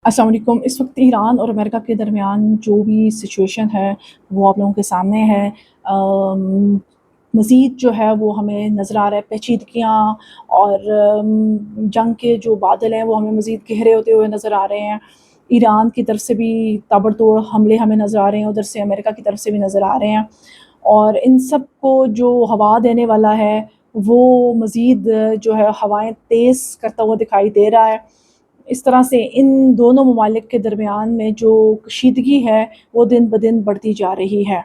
अस्सलाम वालेकुम। इस वक्त ईरान और अमेरिका के दरमियान जो भी सिचुएशन है वो आप लोगों के सामने है। मज़ीद जो है वो हमें नज़र आ रहा है पेचीदगियाँ और जंग के जो बादल हैं वो हमें मज़ीद गहरे होते हुए नज़र आ रहे हैं। ईरान की तरफ से भी ताबड़तोड़ हमले हमें नज़र आ रहे हैं, उधर से अमेरिका की तरफ से भी नज़र आ रहे हैं और इन सब को जो हवा देने वाला है वो मज़ीद जो है हवाएं तेज़ करता हुआ दिखाई दे रहा है। इस तरह से इन दोनों ममालिक के दरमियान में जो कशीदगी है वो दिन ब दिन बढ़ती जा रही है।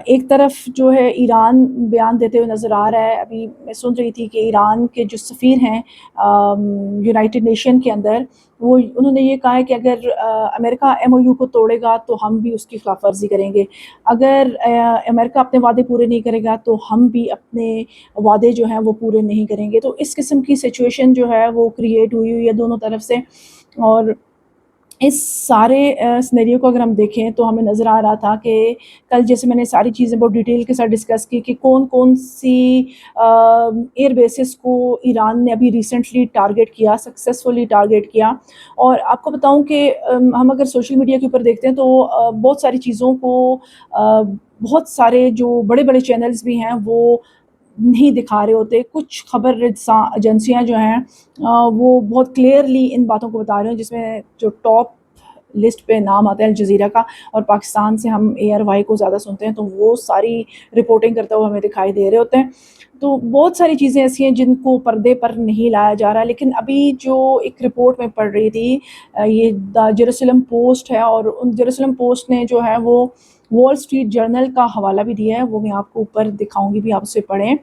एक तरफ जो है ईरान बयान देते हुए नज़र आ रहा है। अभी मैं सुन रही थी कि ईरान के जो सफ़ीर हैं यूनाइटेड नेशन के अंदर, वो उन्होंने ये कहा है कि अगर अमेरिका एमओयू को तोड़ेगा तो हम भी उसकी खिलाफ वर्जी करेंगे। अगर अमेरिका अपने वादे पूरे नहीं करेगा तो हम भी अपने वादे जो हैं वो पूरे नहीं करेंगे। तो इस किस्म की सिचुएशन जो है वो क्रिएट हुई है दोनों तरफ से। और इस सारे सिनेरियो को अगर हम देखें तो हमें नज़र आ रहा था कि कल जैसे मैंने सारी चीज़ें बहुत डिटेल के साथ डिस्कस की कि कौन-कौन सी एयर बेसेस को ईरान ने अभी रिसेंटली टारगेट किया, सक्सेसफुली टारगेट किया। और आपको बताऊं कि हम अगर सोशल मीडिया के ऊपर देखते हैं तो बहुत सारी चीज़ों को बहुत सारे जो बड़े-बड़े चैनल्स भी हैं वो नहीं दिखा रहे होते। कुछ खबर एजेंसियाँ जो हैं वो बहुत क्लियरली इन बातों को बता रहे हैं, जिसमें जो टॉप लिस्ट पे नाम आता है अल जज़ीरा का, और पाकिस्तान से हम ARY को ज़्यादा सुनते हैं तो वो सारी रिपोर्टिंग करते हुए हमें दिखाई दे रहे होते हैं। तो बहुत सारी चीज़ें ऐसी हैं जिनको पर्दे पर नहीं लाया जा रहा। लेकिन अभी जो एक रिपोर्ट में पढ़ रही थी, ये द जेरूसलम पोस्ट है और उन जेरूसलम पोस्ट ने जो है वो वॉल स्ट्रीट जर्नल का हवाला भी दिया है, वो मैं आपको ऊपर दिखाऊंगी भी, आप उसे पढ़ें,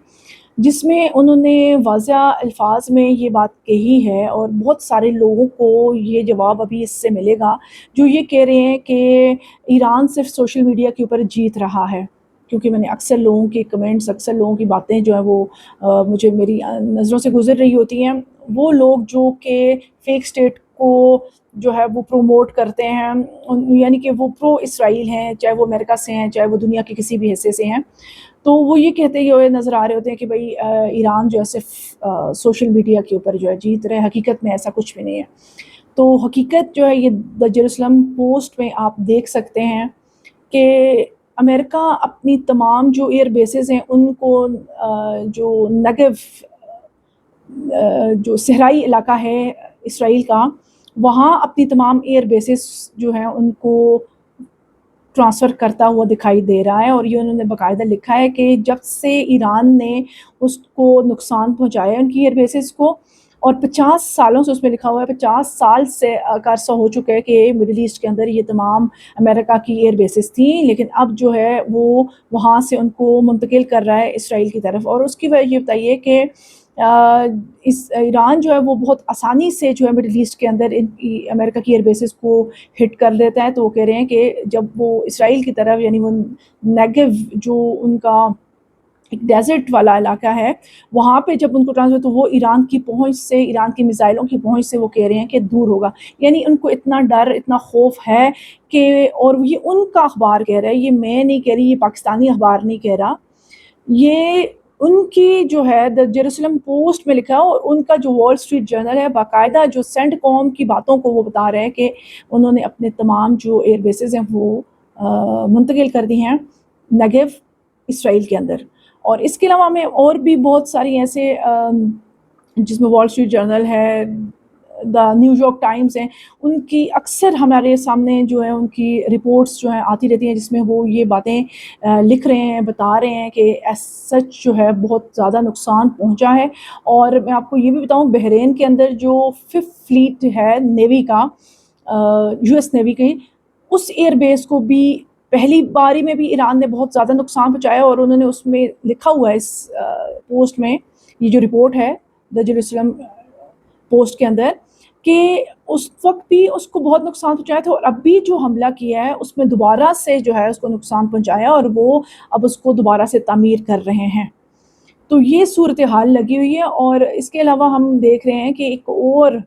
जिसमें उन्होंने वाज़ह अल्फाज में ये बात कही है। और बहुत सारे लोगों को ये जवाब अभी इससे मिलेगा जो ये कह रहे हैं कि ईरान सिर्फ सोशल मीडिया के ऊपर जीत रहा है। क्योंकि मैंने अक्सर लोगों के कमेंट्स, अक्सर लोगों की बातें जो है वो मुझे मेरी नज़रों से गुजर रही होती हैं। वो लोग जो कि फ़ेक स्टेट को जो है वो प्रमोट करते हैं, यानी कि वो प्रो इसराइल हैं, चाहे वो अमेरिका से हैं, चाहे वो दुनिया के किसी भी हिस्से से हैं, तो वो ये कहते हुए नज़र आ रहे होते हैं कि भाई ईरान जो है सिर्फ सोशल मीडिया के ऊपर जो है जीत रहे हैं। हकीकत में ऐसा कुछ भी नहीं है। तो हकीकत जो है ये द जेरूसलम पोस्ट में आप देख सकते हैं कि अमेरिका अपनी तमाम जो एयर बेसेस हैं उनको जो नेगेव जो सहराई इलाका है इसराइल का, वहाँ अपनी तमाम एयर बेसेस जो हैं उनको ट्रांसफ़र करता हुआ दिखाई दे रहा है। और ये उन्होंने बाकायदा लिखा है कि जब से ईरान ने उसको नुकसान पहुँचाया है उनकी एयर बेसेस को, और 50 सालों से उसमें लिखा हुआ है, 50 साल से का अरसा हो चुका है कि मिडल ईस्ट के अंदर ये तमाम अमेरिका की एयर बेसेस थी, लेकिन अब जो है वो वहाँ से उनको मुंतकिल कर रहा है इसराइल की तरफ। और उसकी वजह ये बताइए कि इस ईरान जो है वो बहुत आसानी से जो है मिडल ईस्ट के अंदर इन अमेरिका की एयर बेसेस को हिट कर लेता है। तो वो कह रहे हैं कि जब वो इसराइल की तरफ, यानी वो नेगेव जो उनका एक डेजर्ट वाला इलाका है, वहाँ पे जब उनको ट्रांसफर, तो वो ईरान की पहुँच से, ईरान की मिसाइलों की पहुँच से वो कह रहे हैं कि दूर होगा। यानी उनको इतना डर, इतना खौफ है कि, और ये उनका अखबार कह रहा है, ये मैं नहीं कह रही, ये पाकिस्तानी अखबार नहीं कह रहा, ये उनकी जो है द जेरूसलम पोस्ट में लिखा है। और उनका जो वॉल स्ट्रीट जर्नल है, बाकायदा जो सेंटकॉम की बातों को वो बता रहे हैं कि उन्होंने अपने तमाम जो एयर बेसेस हैं वो मुंतकिल कर दी हैं नेगेव इसराइल के अंदर। और इसके अलावा हमें और भी बहुत सारी ऐसे जिसमें वॉल स्ट्रीट जर्नल है, द न्यूयॉर्क टाइम्स हैं, उनकी अक्सर हमारे सामने जो है उनकी रिपोर्ट्स जो हैं आती रहती हैं, जिसमें वो ये बातें लिख रहे हैं, बता रहे हैं कि एज सच जो है बहुत ज़्यादा नुकसान पहुंचा है। और मैं आपको ये भी बताऊं, बहरीन के अंदर जो 5th फ्लीट है नेवी का, US नेवी की, उस एयर बेस को भी पहली बारी में भी ईरान ने बहुत ज़्यादा नुकसान पहुंचाया। और उन्होंने उसमें लिखा हुआ है इस पोस्ट में, ये जो रिपोर्ट है द जेरूसलम पोस्ट के अंदर, कि उस वक्त भी उसको बहुत नुकसान पहुंचाया था और अब भी जो हमला किया है उसमें दोबारा से जो है उसको नुकसान पहुंचाया और वो अब उसको दोबारा से तामीर कर रहे हैं। तो ये सूरत हाल लगी हुई है। और इसके अलावा हम देख रहे हैं कि एक और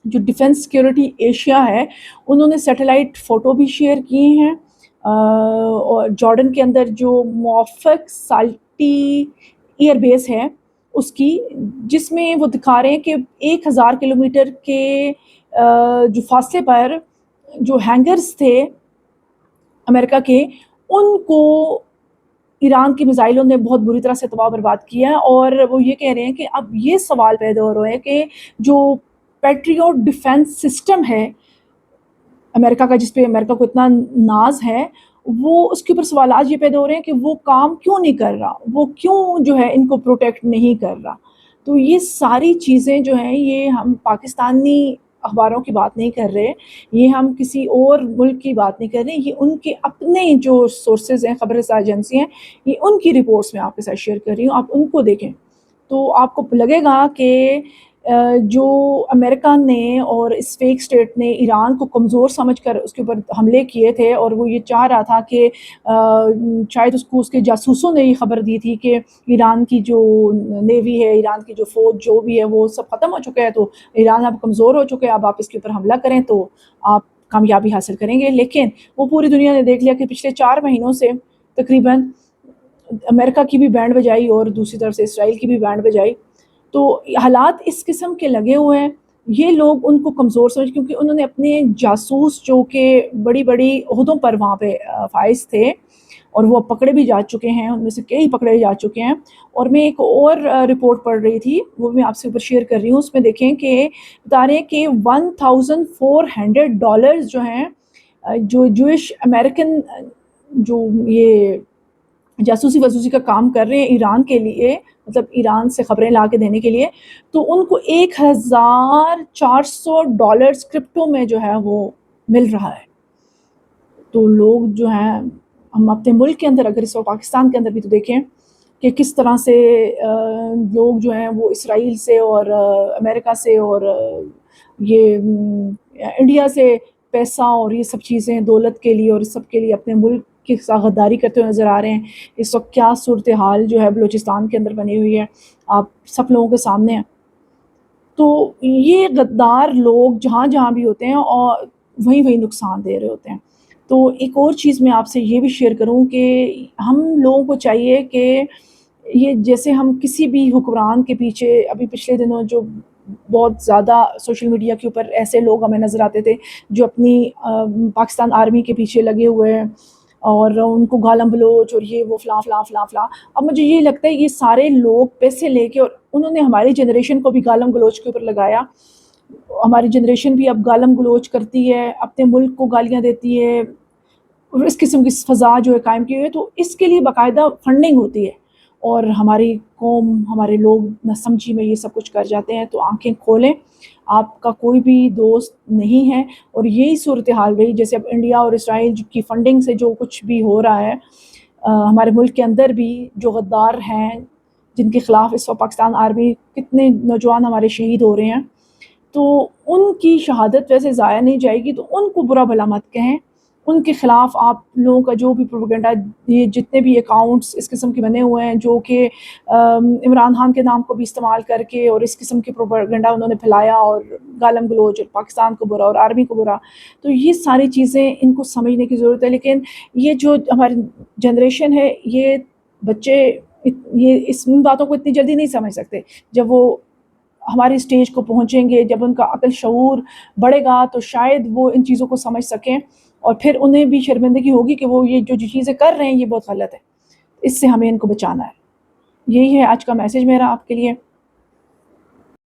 जो डिफेंस सिक्योरिटी एशिया है, उन्होंने सैटेलाइट फ़ोटो भी शेयर किए हैं और जॉर्डन के अंदर जो मुआफ़क़ साल्टी एयर बेस है उसकी, जिसमें वो दिखा रहे हैं कि 1000 किलोमीटर के جو فاصلے پر جو ہینگرز تھے امریکہ کے، ان کو ایران کی میزائلوں نے بہت بری طرح سے تباہ برباد کیا ہے، اور وہ یہ کہہ رہے ہیں کہ اب یہ سوال پیدا ہو رہا ہے کہ جو پیٹریوٹ ڈیفنس سسٹم ہے امریکہ کا، جس پہ امریکہ کو اتنا ناز ہے، وہ اس کے اوپر سوالات یہ پیدا ہو رہے ہیں کہ وہ کام کیوں نہیں کر رہا، وہ کیوں جو ہے ان کو پروٹیکٹ نہیں کر رہا۔ تو یہ ساری چیزیں جو ہیں، یہ ہم پاکستانی اخباروں کی بات نہیں کر رہے، یہ ہم کسی اور ملک کی بات نہیں کر رہے، یہ ان کے اپنے جو سورسز ہیں، خبر رساں ایجنسی ہیں، یہ ان کی رپورٹس میں آپ کے ساتھ شیئر کر رہی ہوں، آپ ان کو دیکھیں تو آپ کو لگے گا کہ جو امریکہ نے اور اس فیک اسٹیٹ نے ایران کو کمزور سمجھ کر اس کے اوپر حملے کیے تھے، اور وہ یہ چاہ رہا تھا کہ شاید اس کو اس کے جاسوسوں نے یہ خبر دی تھی کہ ایران کی جو نیوی ہے، ایران کی جو فوج جو بھی ہے، وہ سب ختم ہو چکے ہیں، تو ایران اب کمزور ہو چکے ہیں، اب آپ اس کے اوپر حملہ کریں تو آپ کامیابی حاصل کریں گے۔ لیکن وہ پوری دنیا نے دیکھ لیا کہ پچھلے 4 مہینوں سے تقریباً امریکہ کی بھی بینڈ بجائی اور دوسری طرف سے اسرائیل کی بھی بینڈ بجائی، تو حالات اس قسم کے لگے ہوئے ہیں۔ یہ لوگ ان کو کمزور سمجھ، کیونکہ انہوں نے اپنے جاسوس جو کہ بڑی بڑی عہدوں پر وہاں پہ فائز تھے، اور وہ پکڑے بھی جا چکے ہیں، ان میں سے کئی پکڑے جا چکے ہیں۔ اور میں ایک اور رپورٹ پڑھ رہی تھی، وہ میں آپ سے اوپر شیئر کر رہی ہوں، اس میں دیکھیں کہ بتا رہے ہیں کہ $1400 جو ہیں، جو جوش امریکن جو یہ جاسوسی واسوسی کا کام کر رہے ہیں ایران کے لیے، مطلب ایران سے خبریں لا کے دینے کے لیے، تو ان کو $1400 کرپٹو میں جو ہے وہ مل رہا ہے۔ تو لوگ جو ہیں، ہم اپنے ملک کے اندر اگر اس وقت پاکستان کے اندر بھی تو دیکھیں کہ کس طرح سے لوگ جو ہیں وہ اسرائیل سے اور امریکہ سے اور یہ انڈیا سے پیسہ اور یہ سب چیزیں دولت کے لیے اور اس سب کے لیے اپنے ملک کی ساتھ غداری کرتے ہوئے نظر آ رہے ہیں۔ اس وقت کیا صورتحال جو ہے بلوچستان کے اندر بنی ہوئی ہے، آپ سب لوگوں کے سامنے ہیں۔ تو یہ غدار لوگ جہاں جہاں بھی ہوتے ہیں اور وہیں نقصان دے رہے ہوتے ہیں۔ تو ایک اور چیز میں آپ سے یہ بھی شیئر کروں کہ ہم لوگوں کو چاہیے کہ یہ جیسے ہم کسی بھی حکمران کے پیچھے، ابھی پچھلے دنوں جو بہت زیادہ سوشل میڈیا کے اوپر ایسے لوگ ہمیں نظر آتے تھے جو اپنی پاکستان آرمی کے پیچھے لگے ہوئے ہیں اور ان کو گالم بلوچ اور یہ وہ فلاں فلاں فلاں فلاں۔ اب مجھے یہ لگتا ہے یہ سارے لوگ پیسے لے کے، اور انہوں نے ہماری جنریشن کو بھی گالم گلوچ کے اوپر لگایا، ہماری جنریشن بھی اب گالم گلوچ کرتی ہے، اپنے ملک کو گالیاں دیتی ہے، اور اس قسم کی فضا جو ہے قائم کی ہوئی ہے۔ تو اس کے لیے باقاعدہ فنڈنگ ہوتی ہے، اور ہماری قوم، ہمارے لوگ نہ سمجھی میں یہ سب کچھ کر جاتے ہیں۔ تو آنکھیں کھولیں، آپ کا کوئی بھی دوست نہیں ہے، اور یہی صورتحال رہی جیسے اب انڈیا اور اسرائیل کی فنڈنگ سے جو کچھ بھی ہو رہا ہے، ہمارے ملک کے اندر بھی جو غدار ہیں جن کے خلاف اس وقت پاکستان آرمی، کتنے نوجوان ہمارے شہید ہو رہے ہیں، تو ان کی شہادت ویسے ضائع نہیں جائے گی، تو ان کو برا بھلا مت کہیں، ان کے خلاف آپ لوگوں کا جو بھی پروپیگنڈا، یہ جتنے بھی اکاؤنٹس اس قسم کے بنے ہوئے ہیں جو کہ عمران خان کے نام کو بھی استعمال کر کے اور اس قسم کے پروپیگنڈا انہوں نے پھیلایا، اور گالم گلوچ اور پاکستان کو برا اور آرمی کو برا، تو یہ ساری چیزیں ان کو سمجھنے کی ضرورت ہے۔ لیکن یہ جو ہماری جنریشن ہے، یہ بچے یہ ان باتوں کو اتنی جلدی نہیں سمجھ سکتے۔ جب وہ ہماری اسٹیج کو پہنچیں گے، جب ان کا عقل شعور بڑھے گا، تو شاید وہ ان چیزوں کو سمجھ سکیں، اور پھر انہیں بھی شرمندگی ہوگی کہ وہ یہ جو چیزیں کر رہے ہیں یہ بہت غلط ہے، اس سے ہمیں ان کو بچانا ہے۔ یہی ہے آج کا میسج میرا آپ کے لیے۔